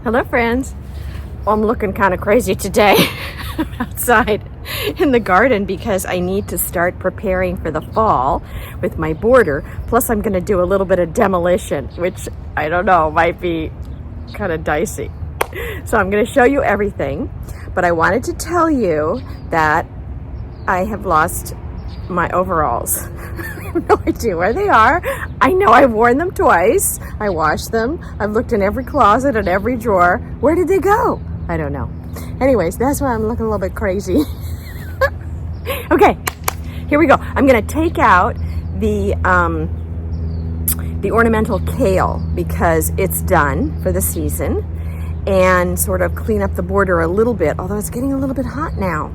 Hello friends. Well, I'm looking kind of crazy today outside in the garden because I need to start preparing for the fall with my border. Plus I'm going to do a little bit of demolition, which I don't know, might be kind of dicey. So I'm going to show you everything, but I wanted to tell you that I have lost my overalls. I have no idea where they are. I know I've worn them twice. I washed them. I've looked in every closet and every drawer. Where did they go? I don't know. Anyways, that's why I'm looking a little bit crazy. Okay, here we go. I'm gonna take out the ornamental kale because it's done for the season, and sort of clean up the border a little bit, although it's getting a little bit hot now.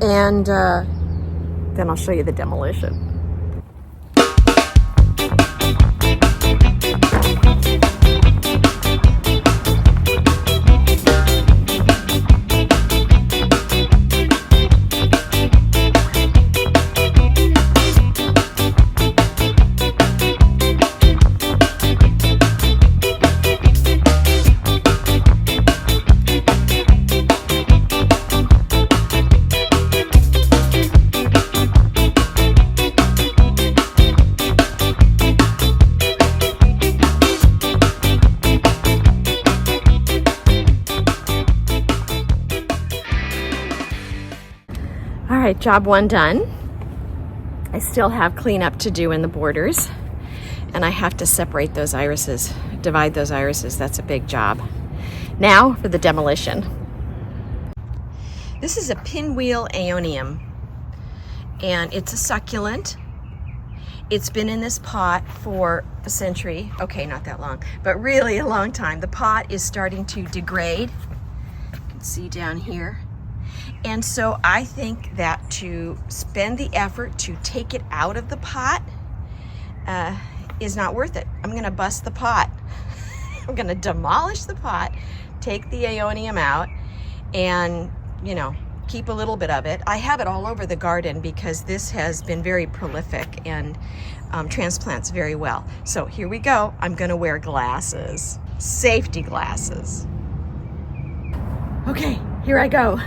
And then I'll show you the demolition. All right, job one done. I still have cleanup to do in the borders, and I have to separate those irises, divide those irises. That's a big job. Now for the demolition. This is a pinwheel aeonium, and it's a succulent. It's been in this pot for a century. Okay, not that long, but really a long time. The pot is starting to degrade. You can see down here. And so I think that to spend the effort to take it out of the pot is not worth it. I'm gonna bust the pot. I'm gonna demolish the pot, take the aeonium out, and keep a little bit of it. I have it all over the garden because this has been very prolific and transplants very well. So here we go. I'm gonna wear glasses, safety glasses. Okay, here I go.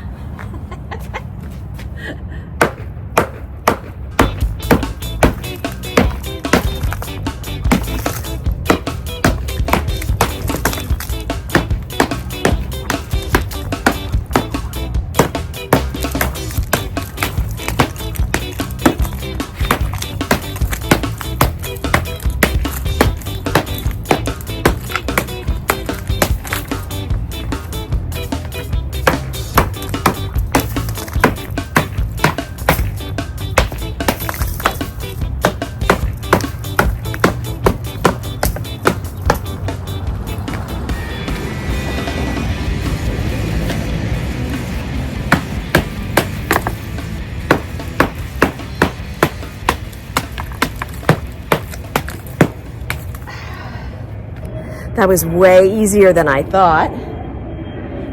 That was way easier than I thought,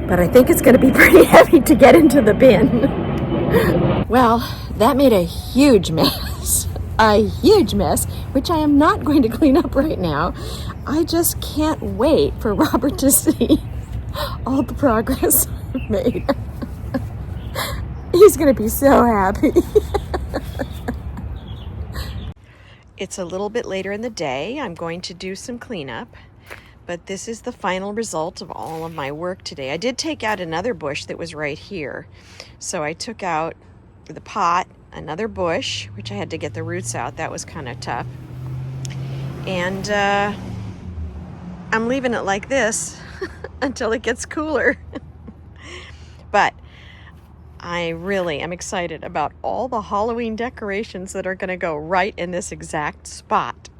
but I think it's going to be pretty heavy to get into the bin. Well, that made a huge mess, which I am not going to clean up right now. I just can't wait for Robert to see all the progress I've made. He's going to be so happy. It's a little bit later in the day. I'm going to do some cleanup. But this is the final result of all of my work today. I did take out another bush that was right here. So I took out the pot, another bush, which I had to get the roots out. That was kind of tough. And I'm leaving it like this until it gets cooler. But I really am excited about all the Halloween decorations that are going to go right in this exact spot.